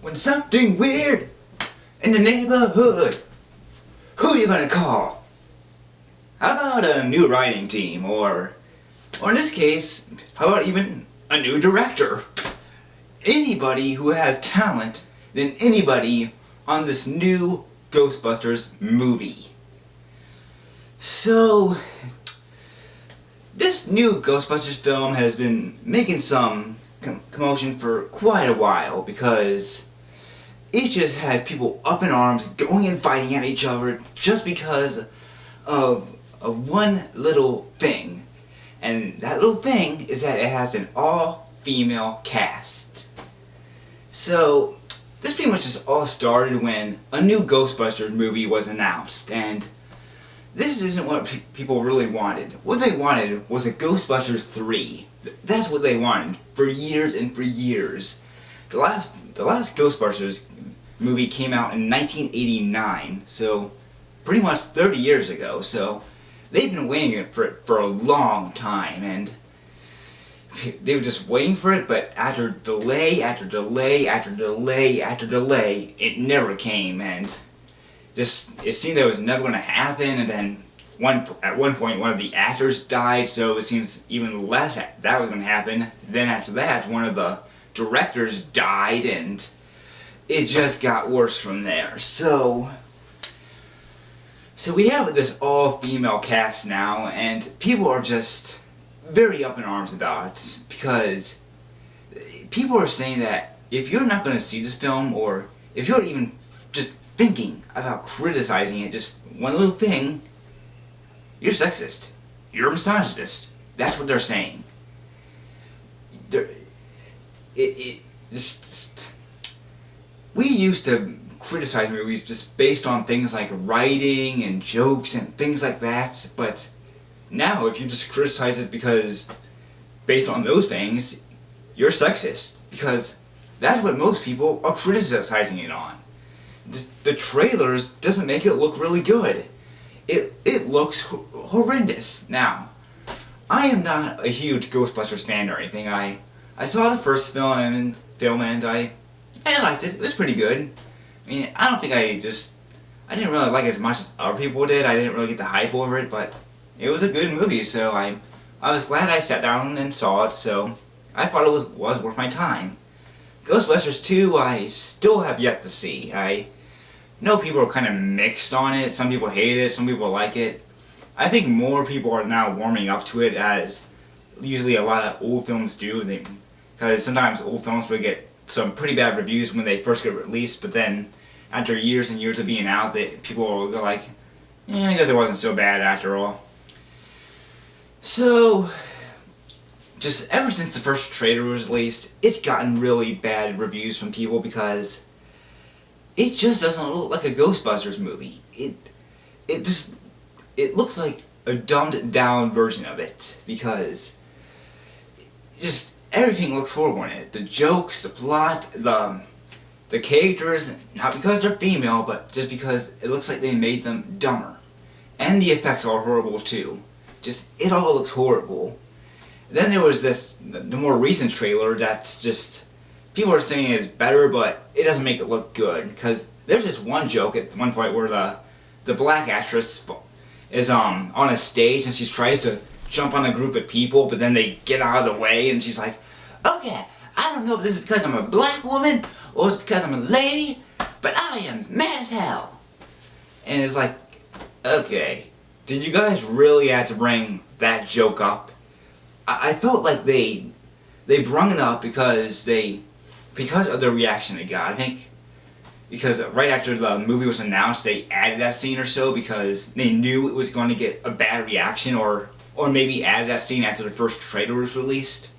When something weird in the neighborhood, who you gonna call? How about a new writing team, or in this case, how about even a new director? Anybody who has talent than anybody on this new Ghostbusters movie. So, this new Ghostbusters film has been making some commotion for quite a while because it just had people up in arms going and fighting at each other just because of one little thing. And that little thing is that it has an all-female cast. So, this pretty much just all started when a new Ghostbusters movie was announced, and this isn't what people really wanted. What they wanted was a Ghostbusters 3. That's what they wanted for years and for years. The last Ghostbusters movie came out in 1989, so pretty much 30 years ago. So they've been waiting for it for a long time, and they were just waiting for it, but after delay after delay after delay after delay, it never came, and just it seemed that it was never going to happen. And then at one point one of the actors died, so it seems even less that was going to happen. Then after that, one of the directors died, and it just got worse from there. So we have this all-female cast now, and people are just very up in arms about it, because people are saying that if you're not going to see this film, or if you're even just thinking about criticizing it, just one little thing, you're sexist, you're a misogynist. That's what they're saying. We used to criticize movies just based on things like writing and jokes and things like that, but now if you just criticize it because based on those things, you're sexist, because that's what most people are criticizing it on. The trailers doesn't make it look really good. It looks horrendous. Now, I am not a huge Ghostbusters fan or anything. I saw the first film and I liked it. It was pretty good. I mean, I don't think I didn't really like it as much as other people did. I didn't really get the hype over it, but it was a good movie, so I was glad I sat down and saw it, so I thought it was worth my time. Ghostbusters 2, I still have yet to see. I know people are kind of mixed on it. Some people hate it, some people like it. I think more people are now warming up to it, as usually a lot of old films do. Because sometimes old films will get some pretty bad reviews when they first get released, but then after years and years of being out, people will go like, yeah, I guess it wasn't so bad after all. So, just ever since the first trailer was released, it's gotten really bad reviews from people because it just doesn't look like a Ghostbusters movie. It looks like a dumbed down version of it, because just everything looks horrible in it. The jokes, the plot, the characters, not because they're female, but just because it looks like they made them dumber. And the effects are horrible too. Just, it all looks horrible. Then there was the more recent trailer that just, people are saying is better, but it doesn't make it look good. Because there's this one joke at one point where the black actress is on a stage and she tries to jump on a group of people, but then they get out of the way and she's like, okay, I don't know if this is because I'm a black woman or it's because I'm a lady, but I am mad as hell. And it's like, okay, did you guys really have to bring that joke up? I felt like they brung it up because of the reaction it got. I think because right after the movie was announced, they added that scene or so because they knew it was going to get a bad reaction, or maybe added that scene after the first trailer was released.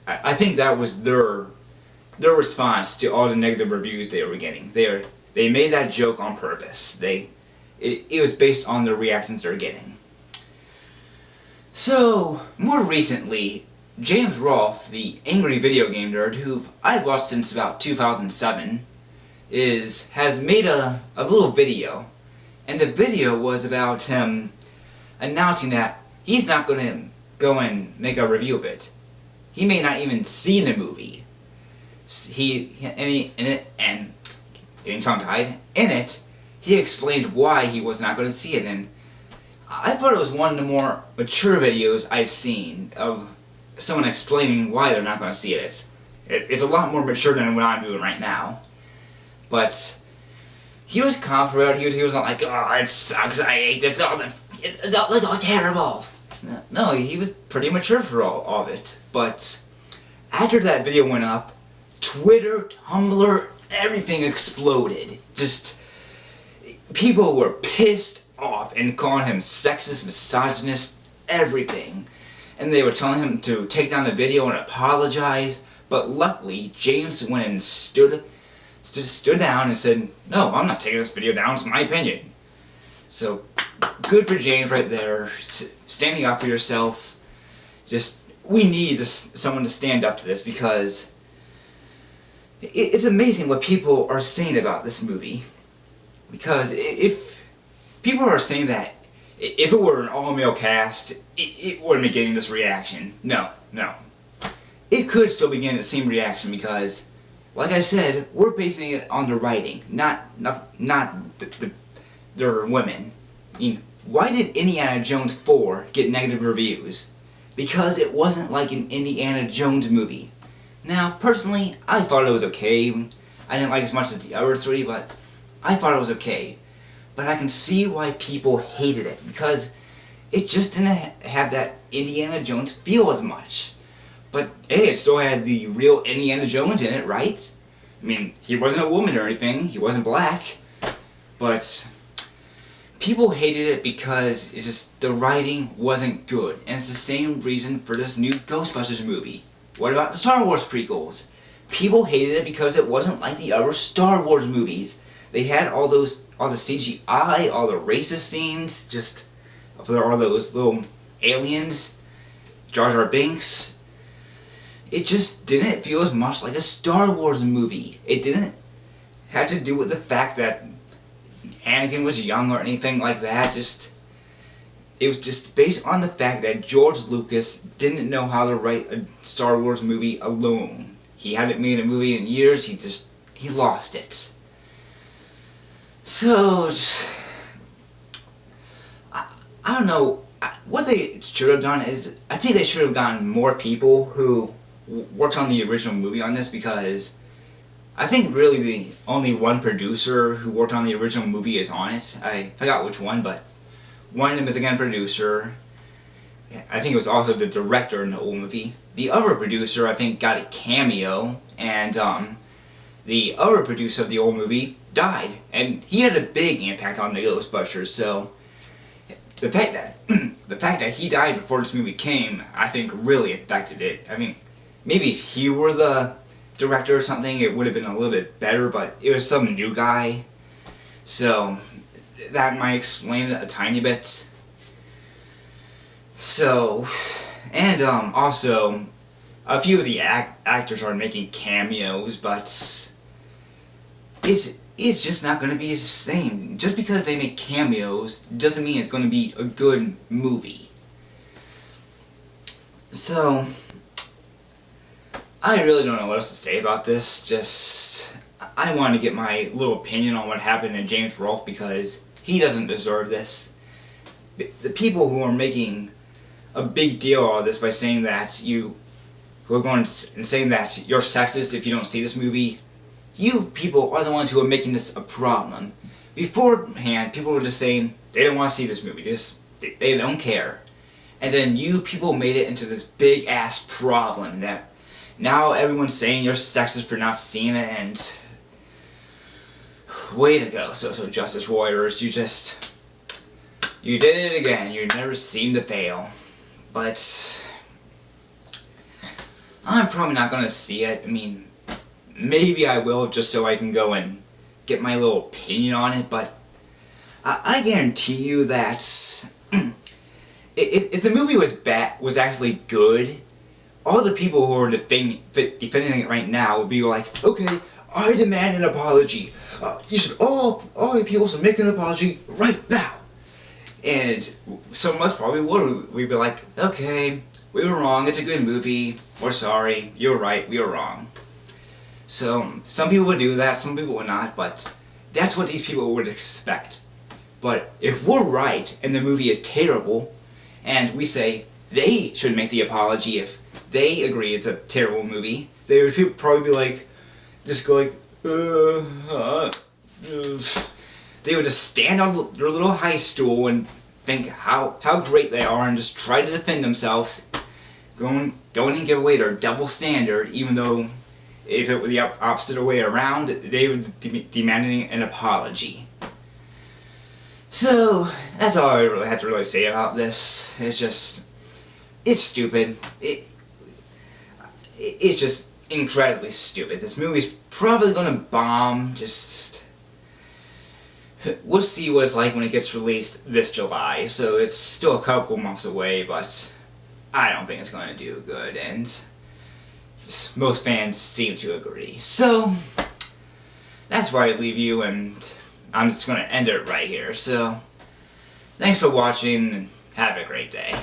I think that was their response to all the negative reviews they were getting. They made that joke on purpose. It was based on the reactions they were getting. So, more recently, James Rolfe, the angry video game nerd who I've watched since about 2007, has made a little video. And the video was about him announcing that he's not going to go and make a review of it. He may not even see the movie. And getting tongue-tied, in it, he explained why he was not going to see it, and I thought it was one of the more mature videos I've seen of someone explaining why they're not going to see it. It's a lot more mature than what I'm doing right now. But he was confident. He was not like, oh, it sucks, I hate this, it's all terrible. No, he was pretty mature for all of it. But after that video went up, Twitter, Tumblr, everything exploded. Just, people were pissed off and calling him sexist, misogynist, everything. And they were telling him to take down the video and apologize. But luckily, James went and stood down and said, no, I'm not taking this video down, it's my opinion. So, good for James right there, standing up for yourself. Just, we need someone to stand up to this, because it's amazing what people are saying about this movie. Because if people are saying that if it were an all-male cast, it wouldn't be getting this reaction. No. It could still be getting the same reaction, because, like I said, we're basing it on the writing, not the women. I mean, why did Indiana Jones 4 get negative reviews? Because it wasn't like an Indiana Jones movie. Now, personally, I thought it was okay. I didn't like it as much as the other three, but I thought it was okay. But I can see why people hated it, because it just didn't have that Indiana Jones feel as much. But hey, it still had the real Indiana Jones in it, right? I mean, he wasn't a woman or anything, he wasn't black. But people hated it because it's just, the writing wasn't good. And it's the same reason for this new Ghostbusters movie. What about the Star Wars prequels? People hated it because it wasn't like the other Star Wars movies. They had all the CGI, all the racist scenes, just for all those little aliens, Jar Jar Binks. It just didn't feel as much like a Star Wars movie. It didn't have to do with the fact that Anakin was young or anything like that. It was just based on the fact that George Lucas didn't know how to write a Star Wars movie alone. He hadn't made a movie in years, he lost it. So, I don't know, what they should have done is, I think they should have gotten more people who worked on the original movie on this, because I think really the only one producer who worked on the original movie is on it. I forgot which one, but one of them is again a producer. I think it was also the director in the old movie. The other producer, I think, got a cameo, and the other producer of the old movie died, and he had a big impact on the Ghostbusters. So the fact that he died before this movie came, I think, really affected it. I mean, maybe if he were the director or something, it would have been a little bit better, but it was some new guy, so that might explain it a tiny bit. So, and also, a few of the actors are making cameos, but it's just not going to be the same. Just because they make cameos doesn't mean it's going to be a good movie. So, I really don't know what else to say about this. Just, I want to get my little opinion on what happened to James Rolfe, because he doesn't deserve this. The people who are making a big deal out of this by saying that you're sexist if you don't see this movie, you people are the ones who are making this a problem. Beforehand, people were just saying they don't want to see this movie, they don't care. And then you people made it into this big ass problem that now everyone's saying you're sexist for not seeing it, and way to go, so Justice Warriors, you did it again, you never seem to fail. But I'm probably not gonna see it. I mean, maybe I will just so I can go and get my little opinion on it, but I guarantee you that if the movie was actually good, all the people who are defending it right now would be like, okay, I demand an apology. You should all the people should make an apology right now. And some of us probably would. We'd be like, okay, we were wrong, it's a good movie, we're sorry, you're right, we were wrong. So, some people would do that, some people would not, but that's what these people would expect. But if we're right, and the movie is terrible, and we say they should make the apology if they agree it's a terrible movie, they would probably be like, just go like, they would just stand on their little high stool and think how great they are and just try to defend themselves, going and give away their double standard, even though if it were the opposite way around, they would be demanding an apology. So, that's all I really have to really say about this. It's stupid. It's just incredibly stupid. This movie's probably gonna bomb, we'll see what it's like when it gets released this July, so it's still a couple months away, but I don't think it's gonna do good, and most fans seem to agree. So, that's where I leave you, and I'm just gonna end it right here. So, thanks for watching, and have a great day.